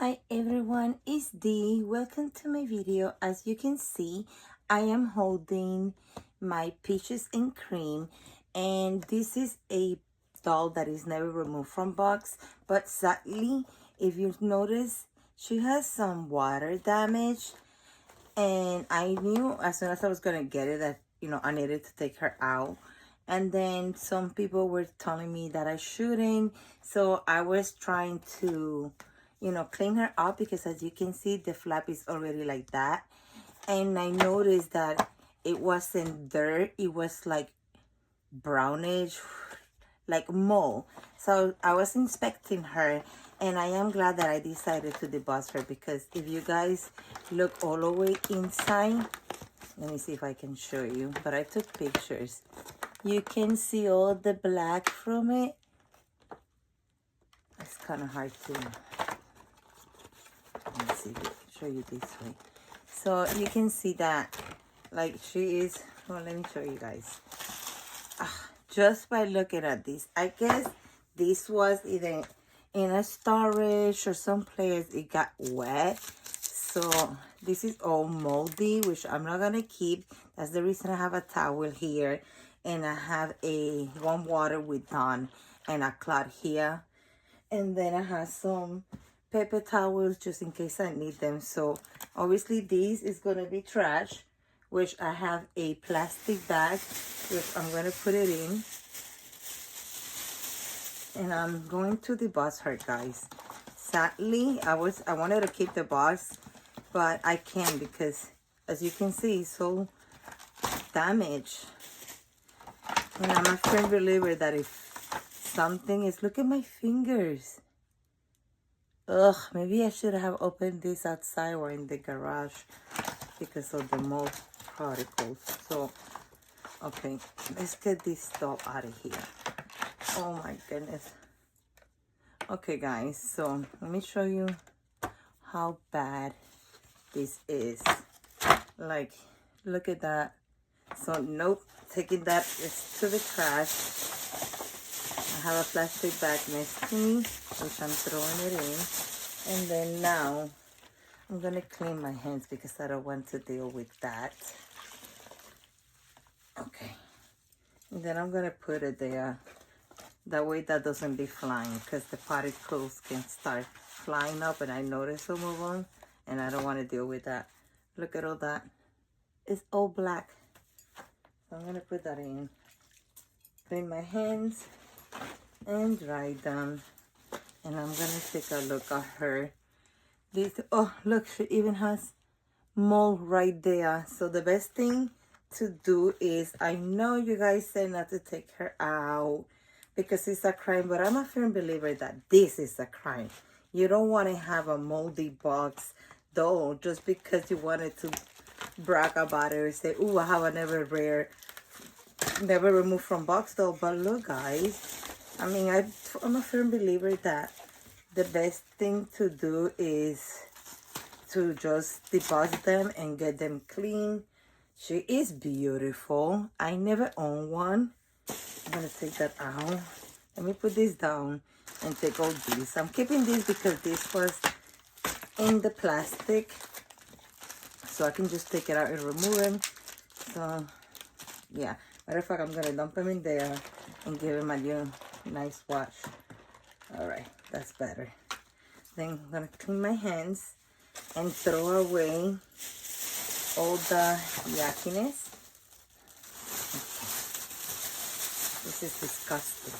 Hi everyone, it's Dee. Welcome to my video. As you can see, I am holding my Peaches and Cream, and this is a doll that is never removed from box, but sadly, if you notice, she has some water damage, and I knew as soon as I was gonna get it that I needed to take her out. And then some people were telling me that I shouldn't, so I was trying to clean her up, because as you can see, the flap is already like that. And I noticed that it wasn't dirt, it was like brownish, like mold. So I was inspecting her, and I am glad that I decided to deboss her, because if you guys look all the way inside, let me see if I can show you, but I took pictures. You can see all the black from it. It's kind of hard to, let me see if I can show you this way. So you can see that, like, she is, well, let me show you guys. Just by looking at this, I guess this was either in a storage or someplace it got wet. So this is all moldy, which I'm not gonna keep. That's the reason I have a towel here, and I have a warm water with Dawn and a cloth here, and then I have some paper towels just in case I need them. So obviously this is gonna be trash, which I have a plastic bag which I'm gonna put it in, and I'm going to deboss her, guys. Sadly, I wanted to keep the box, but I can't, because as you can see, it's so damaged. And I'm a firm believer that if something is, look at my fingers. Ugh, maybe I should have opened this outside or in the garage because of the mold particles. So, okay, let's get this stuff out of here. Oh my goodness. Okay, guys, so let me show you how bad this is. Like, look at that. So, nope, taking that is to the trash. I have a plastic bag next to me, which I'm throwing it in. And then now, I'm going to clean my hands because I don't want to deal with that. Okay. And then I'm going to put it there. That way that doesn't be flying, because the particles can start flying up, and I noticed some of them, and I don't want to deal with that. Look at all that. It's all black. So I'm going to put that in. Clean my hands and dry them. And I'm going to take a look at her. This, oh, look, she even has mold right there. So the best thing to do is, I know you guys say not to take her out because it's a crime, but I'm a firm believer that this is a crime. You don't want to have a moldy box though, just because you wanted to brag about it or say, "Ooh, I have a never removed from box though." But look, guys, I mean, I'm a firm believer that the best thing to do is to just deboss them and get them clean. She is beautiful. I never own one. I'm gonna take that out. Let me put this down and take all these. I'm keeping this because this was in the plastic, so I can just take it out and remove them. So yeah, matter of fact, I'm gonna dump them in there and give them a new nice wash. All right, that's better. Then I'm gonna clean my hands and throw away all the yuckiness. This is disgusting.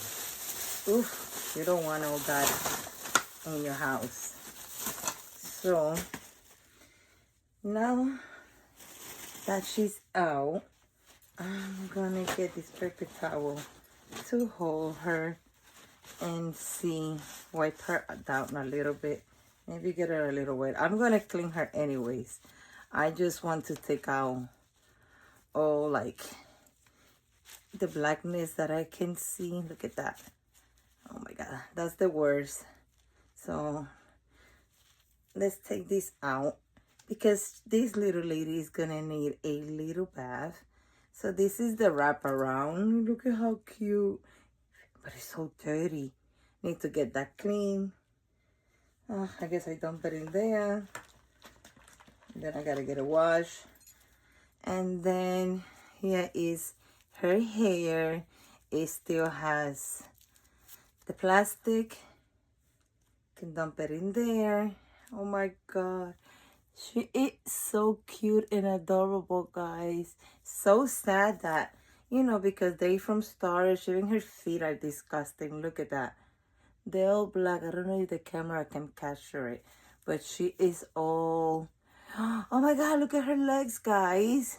Oof, you don't want all that in your house. So now that she's out, I'm gonna get this paper towel to hold her and see, wipe her down a little bit, maybe get her a little wet. I'm gonna clean her anyways. I just want to take out all, like, the blackness that I can see. Look at that. Oh my god, that's the worst. So let's take this out, because this little lady is gonna need a little bath. So this is the wraparound. Look at how cute, but it's so dirty. Need to get that clean. I guess I dump it in there. Then I gotta get a wash. And then here is her hair. It still has the plastic. Can dump it in there. Oh my god. She is so cute and adorable, guys. So sad that, you know, because they from storage, even her feet are disgusting. Look at that. They're all black. I don't know if the camera can capture it, but she is all... Oh my god, look at her legs, guys.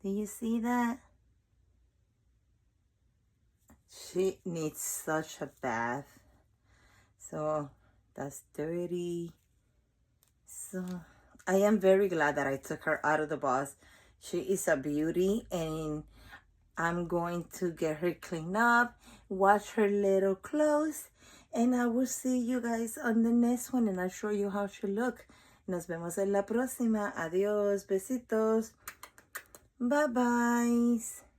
Do you see that? She needs such a bath. So that's dirty. So I am very glad that I took her out of the box. She is a beauty, and I'm going to get her cleaned up, wash her little clothes, and I will see you guys on the next one, and I'll show you how she look. Nos vemos en la próxima. Adiós, besitos. Bye bye.